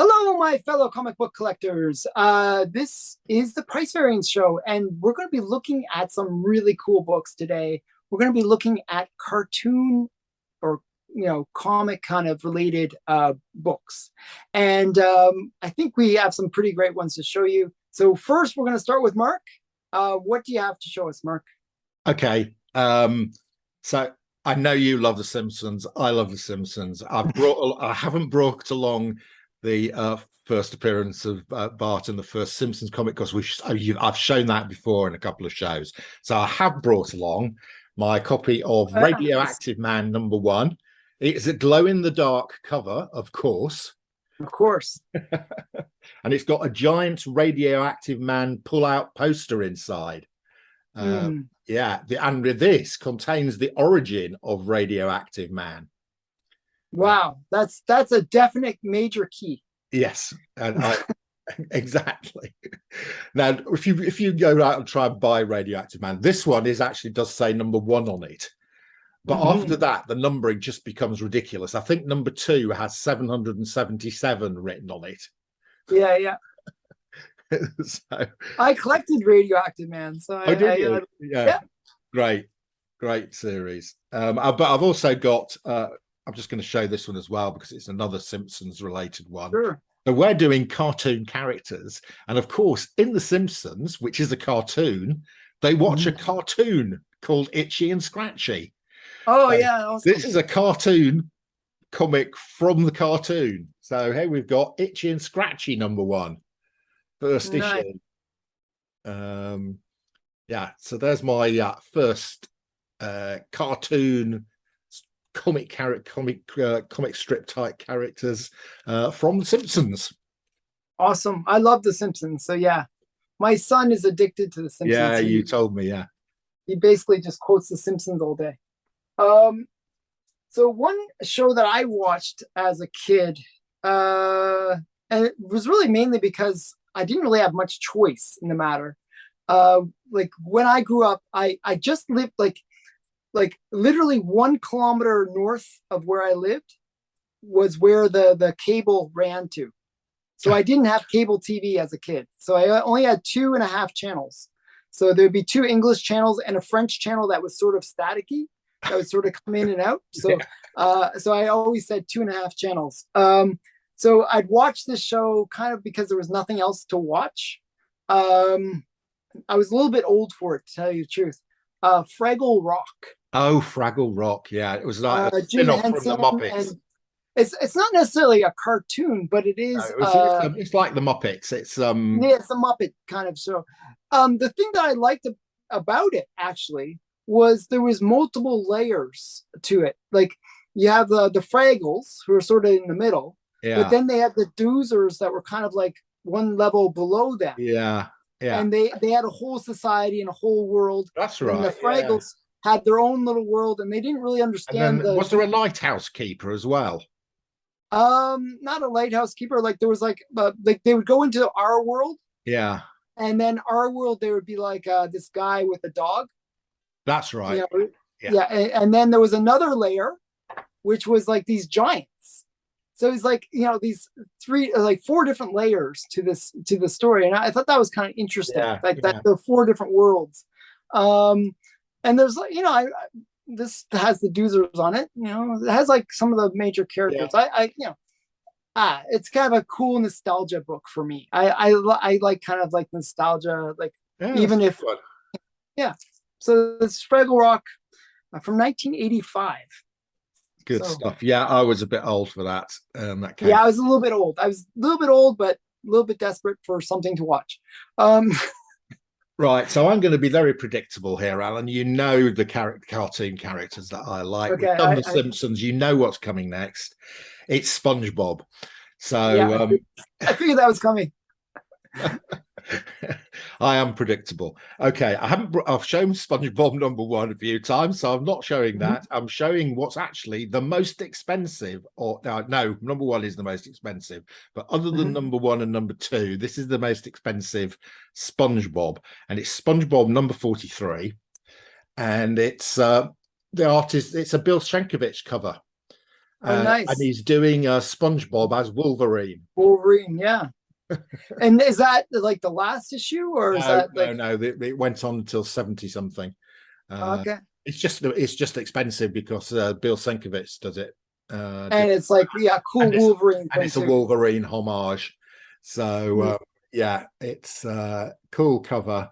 Hello, my fellow comic book collectors. This is the Price Variance Show, and we're going to be looking at some really cool books today. We're going to be looking at cartoon or comic kind of related books, and I think we have some pretty great ones to show you. So first, we're going to start with Mark. What do you have to show us, Mark? Okay. So I know you love The Simpsons. I love The Simpsons. I haven't brought along the first appearance of Bart in the first Simpsons comic because I've shown that before in a couple of shows. So I have brought along my copy of Radioactive Man #1. It's a glow-in-the-dark cover, of course. Of course. And it's got a giant Radioactive Man pull-out poster inside. Yeah, and this contains the origin of Radioactive Man. Wow, that's a definite major key. Yes, and exactly. Now, if you go out and try and buy Radioactive Man, this one actually does say #1 on it. But after that, the numbering just becomes ridiculous. I think #2 has 777 written on it. Yeah. So, I collected Radioactive Man, so yeah, great series. But I've also got. I'm just going to show this one as well because it's another Simpsons related one. Sure. So we're doing cartoon characters, and of course, in The Simpsons, which is a cartoon, they watch a cartoon called Itchy and Scratchy. Oh, yeah. Awesome. This is a cartoon comic from the cartoon. So here we've got Itchy and Scratchy #1, first issue. Yeah, so there's my first cartoon comic strip type characters from The Simpsons. Awesome. I love The Simpsons. So yeah, my son is addicted to The Simpsons. Yeah, you told me. Yeah, he basically just quotes The Simpsons all day. So one show that I watched as a kid, and it was really mainly because I didn't really have much choice in the matter. Like when I grew up, I just lived like literally 1 kilometer north of where I lived was where the cable ran to. So I didn't have cable TV as a kid. So I only had 2.5 channels. So there'd be 2 English channels and a French channel that was sort of staticky, that would sort of come in and out. So so I always said 2.5 channels. So I'd watch this show kind of because there was nothing else to watch. I was a little bit old for it, to tell you the truth. Fraggle Rock. Oh, Fraggle Rock. Yeah, it was like a Jim spin-off from Henson, the Muppets. It's not necessarily a cartoon, but it is. No, it's like the Muppets. It's a Muppet kind of show. The thing that I liked about it actually was there was multiple layers to it. Like you have the Fraggles who are sort of in the middle, but then they had the Doozers that were kind of like one level below them. Yeah. And they had a whole society and a whole world. That's right. And the Fraggles had their own little world, and they didn't really understand. Was there a lighthouse keeper as well? Not a lighthouse keeper. Like there was like they would go into our world. Yeah. And then our world, there would be like this guy with a dog. That's right. Yeah. And then there was another layer, which was like these giants. So it's like, these 4 different layers to the story. And I thought that was kind of interesting. That the 4 different worlds. And there's this has the Doozers on it. It has like some of the major characters. It's kind of a cool nostalgia book for me. I like kind of like nostalgia, like even if fun. Yeah. So it's Fraggle Rock from 1985. Good stuff. Yeah, I was a bit old for that. I was a little bit old. I was a little bit old, but a little bit desperate for something to watch. Right, so I'm going to be very predictable here, Alan. You know the cartoon characters that I like. Okay, We've done The Simpsons. You know what's coming next. It's SpongeBob. So I figured that was coming. I am predictable. Okay, I've shown SpongeBob #1 a few times, so I'm not showing that. I'm showing what's actually the most expensive, or no, #1 is the most expensive, but other than #1 and #2, this is the most expensive SpongeBob, and it's SpongeBob #43, and it's the artist. It's a Bill Sienkiewicz cover. Oh, And nice. he's doing SpongeBob as Wolverine. Wolverine, yeah. And is that like the last issue, or is No, that no, like no. It went on until 70 something. Uh, okay? it's just expensive because Bill Sienkiewicz does it. And it's like, yeah, cool and it's Wolverine and thing it's a too. Wolverine homage. So Mm. yeah, it's cool cover.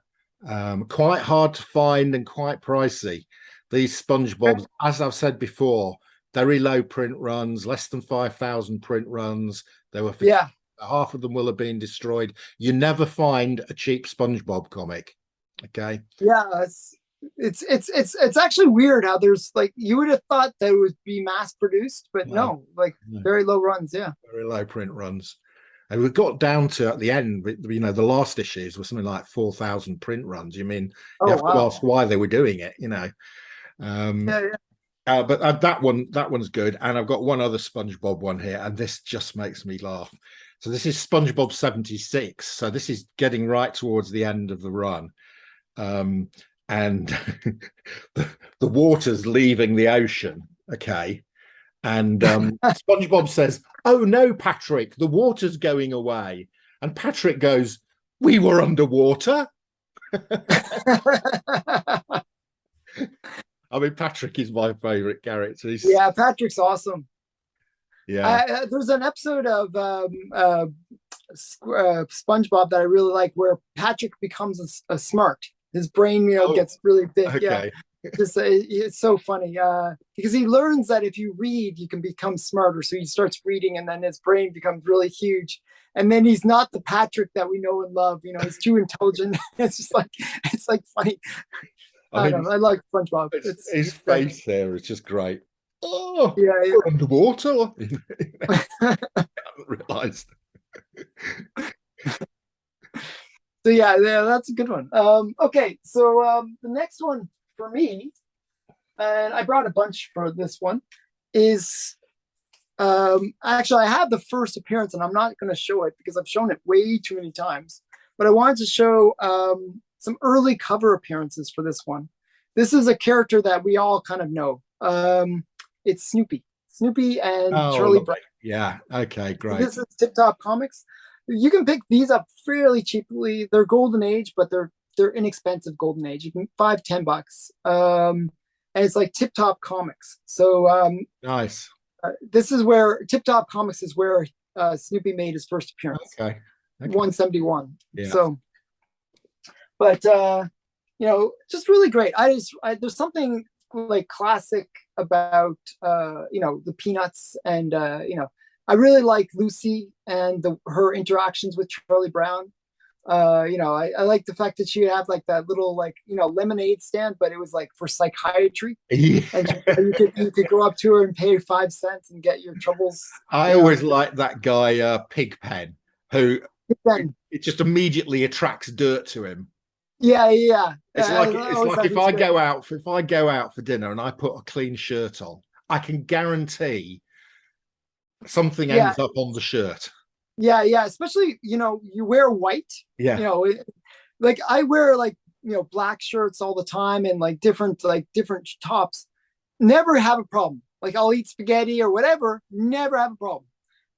Quite hard to find and quite pricey. These SpongeBob's, as I've said before, very low print runs, less than 5,000 print runs. They were for Yeah, half of them will have been destroyed. You never find a cheap SpongeBob comic. Okay. yeah. It's actually weird how there's like you would have thought that it would be mass produced, but No, no, like no, very low runs. Yeah. very low print runs. And we got down to at the end, you know, the last issues were something like 4,000 print runs. You mean you Oh have to wow. ask why they were doing it, you know? Um, Yeah, yeah. but that one's good. And I've got one other SpongeBob one here, and this just makes me laugh. So this is SpongeBob 76. So this is getting right towards the end of the run. And the water's leaving the ocean. Okay. And SpongeBob says, "Oh no, Patrick, the water's going away." And Patrick goes, "We were underwater." I mean, Patrick is my favorite character. Yeah, Patrick's awesome. Yeah. There's an episode of SpongeBob that I really like where Patrick becomes a smart. His brain, Oh, gets really big. Yeah, okay. it's so funny because he learns that if you read, you can become smarter. So he starts reading, and then his brain becomes really huge. And then he's not the Patrick that we know and love. He's too intelligent. It's like funny. I I mean, don't know. I like SpongeBob. his It's great. face there is just great. Oh, Yeah, we're underwater. I yeah. haven't realized. So yeah, that's a good one. Okay, so the next one for me, and I brought a bunch for this one, is actually I have the first appearance, and I'm not going to show it because I've shown it way too many times. But I wanted to show some early cover appearances for this one. This is a character that we all kind of know. It's Snoopy and Oh, Charlie lovely. Brown. Yeah. Okay, great. This is Tip Top Comics. You can pick these up fairly cheaply. They're golden age, but they're inexpensive golden age. You can $5-10. And it's like Tip Top Comics. So Nice. this is where Tip Top Comics is where Snoopy made his first appearance. Okay. 171. Yeah. So, but just really great. There's something like classic about the Peanuts and I really like Lucy and her interactions with Charlie Brown. I like the fact that she would have like that little lemonade stand, but it was like for psychiatry, Yeah. and you could go up to her and pay 5 cents and get your troubles. I always like that guy, Pigpen, who Then, it just immediately attracts dirt to him. yeah. It's like if I go out for dinner and I put a clean shirt on, I can guarantee something Yeah, ends up on the shirt. yeah. Especially you wear white. Yeah. Like I wear black shirts all the time and different tops. Never have a problem. Like I'll eat spaghetti or whatever. Never have a problem.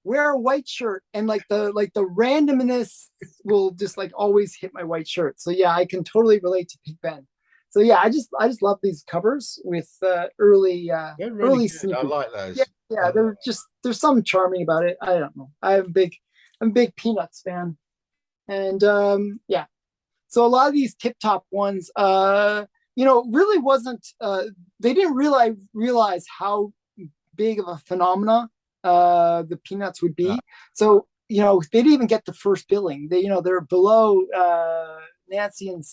Wear a white shirt and the randomness will just always hit my white shirt. So yeah, I can totally relate to Big Ben. So yeah, I just love these covers with early They're really good. Snoopy. I like those. Yeah, there's something charming about it. I don't know. I'm a big Peanuts fan, and yeah. So a lot of these tip top ones, really wasn't. They didn't realize how big of a phenomena the Peanuts would be. So they didn't even get the first billing. They're below Nancy and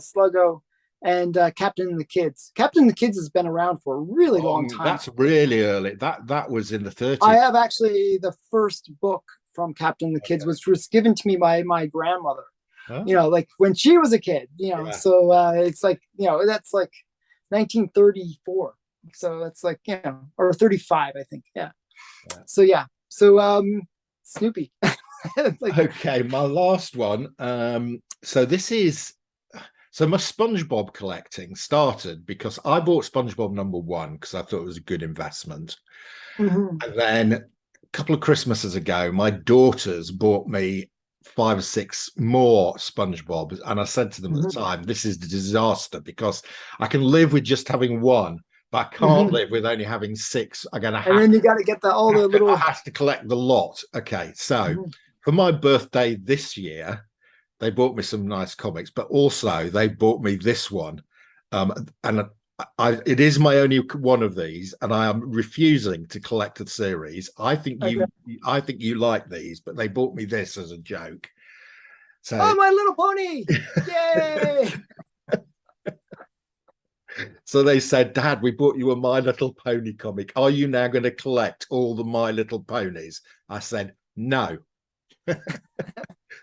Sluggo and Captain and the Kids. Captain and the Kids has been around for a really long time. That's really early. That was in the 30s. I have actually the first book from Captain and the Kids, which was given to me by my grandmother. Huh? Like when she was a kid. Yeah. So it's that's like 1934. So that's or 35, I think. Yeah. So yeah. So Snoopy. Okay, my last one. So my SpongeBob collecting started because I bought SpongeBob #1 because I thought it was a good investment. Mhm. And then a couple of Christmases ago, my daughters bought me 5 or 6 more SpongeBob. And I said to them at the Mhm. time, this is a disaster because I can live with just having one, but I can't Mhm. live with only having 6. I'm going to And then you got to get all the I little. have to collect the lot. Okay. So Mhm. for my birthday this year, they bought me some nice comics, but also they bought me this one. And it is my only one of these, and I am refusing to collect the series. Okay. I think you like these, but they bought me this as a joke. So, Oh, My Little Pony! Yay! so they said, Dad, we bought you a My Little Pony comic. Are you now going to collect all the My Little Ponies? I said, no.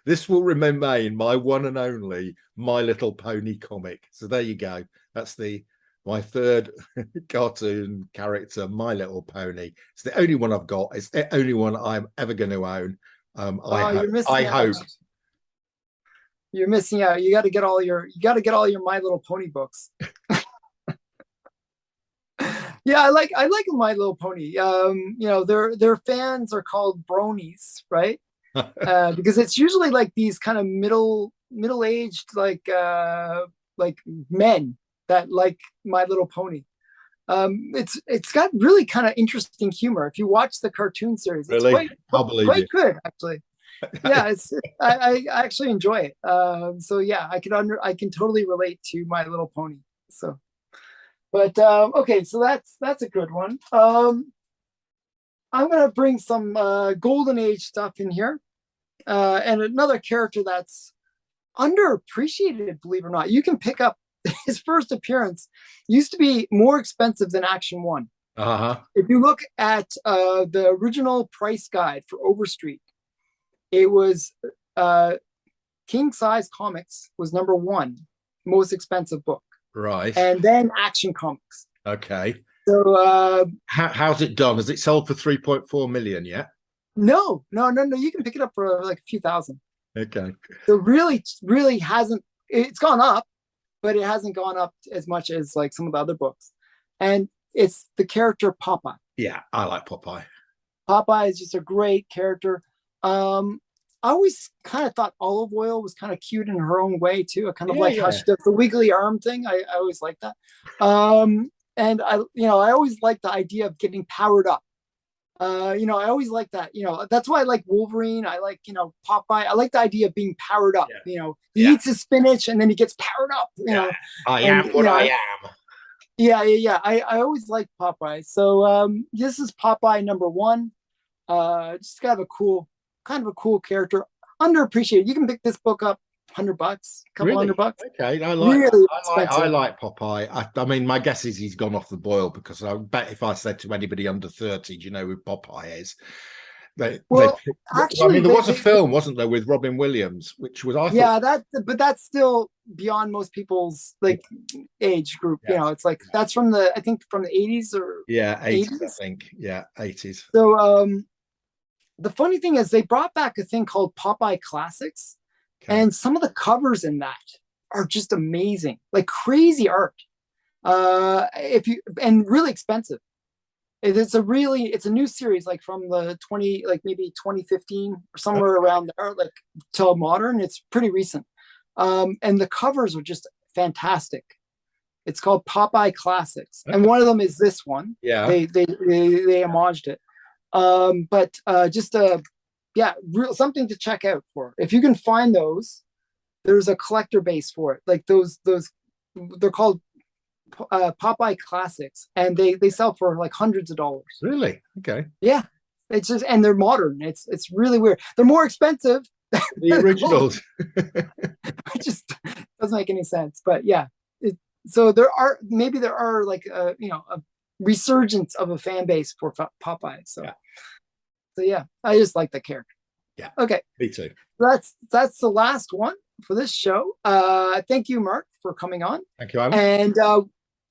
This will remain my one and only My Little Pony comic. So there you go. That's my third cartoon character, My Little Pony. It's the only one I've got. It's the only one I'm ever going to own. Oh, you're I missing out. hope. You're missing out. You got to get all your My Little Pony books. Yeah, I like My Little Pony. Their fans are called bronies, right? Because it's usually like these kind of middle-aged like men that like My Little Pony. It's got really kind of interesting humor. If you watch the cartoon series, it's Really? quite I'll believe quite you. good actually. Yeah, I actually enjoy it. So yeah, I can totally relate to My Little Pony. So, but okay, so that's a good one. I'm gonna bring some golden age stuff in here, and another character that's underappreciated, believe it or not. You can pick up his first appearance. Used to be more expensive than Action One. Uh-huh. If you look at the original price guide for Overstreet, it was uh, King Size Comics was number one most expensive book, Right. and then Action Comics. Okay. So How's it done? Has it sold for 3.4 million yet? no, no, no, no. You can pick it up for like a few thousand. Okay. So really, really hasn't. It's gone up, but it hasn't gone up as much as like some of the other books. And it's the character Popeye. Yeah, I like Popeye. Popeye is just a great character. I always kind of thought Olive Oil was kind of cute in her own way too. I kind of Yeah, like how yeah. she does the wiggly arm thing. I always like that. And I always like the idea of getting powered up. I always like that. That's why I like Wolverine. I like, Popeye. I like the idea of being powered up. Yeah. He Yeah. eats his spinach and then he gets powered up. Yeah. I And am what I am. yeah, yeah, yeah. I always like Popeye. So this is Popeye number one. Just kind of a cool character. Underappreciated. You can pick this book up, $100, a couple Really? $100. Okay, I like that. Really I expensive. like Popeye. I mean, my guess is he's gone off the boil because I bet if I said to anybody under 30, do you know who Popeye is? Well, I actually, mean, there was a film, wasn't there, with Robin Williams, which was I thought, yeah, but that's still beyond most people's like age group. yes, It's like that's I think from the 80s or yeah, 80s, I 80s. think, yeah, 80s. So the funny thing is they brought back a thing called Popeye Classics, Okay, and some of the covers in that are just amazing, like crazy art. If you and really expensive. It's a new series, like from the 20, like maybe 2015 or somewhere around there, like till modern. It's pretty recent. And the covers are just fantastic. It's called Popeye Classics, and okay, one of them is this one. yeah, They homaged it. But just yeah, something to check out for. If you can find those, there's a collector base for it. Like those they're called Popeye Classics, and they sell for like hundreds of dollars. really, okay. Yeah, it's just and they're modern. It's really weird. They're more expensive. The originals. It just doesn't make any sense. But yeah, so there are like a resurgence of a fan base for Popeye. So Yeah, so yeah, I just like the character. yeah, Okay, me too. that's the last one for this show. Thank you, Mark, for coming on. Thank you, Alan. And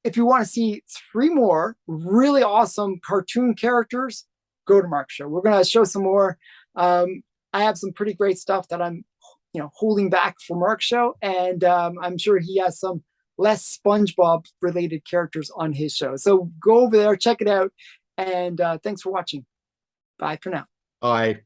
if you want to see 3 more really awesome cartoon characters, go to Mark's show. We're going to show some more. I have some pretty great stuff that I'm, holding back for Mark's show, and I'm sure he has some less SpongeBob related characters on his show. So go over there, check it out. And thanks for watching. Bye for now. Bye.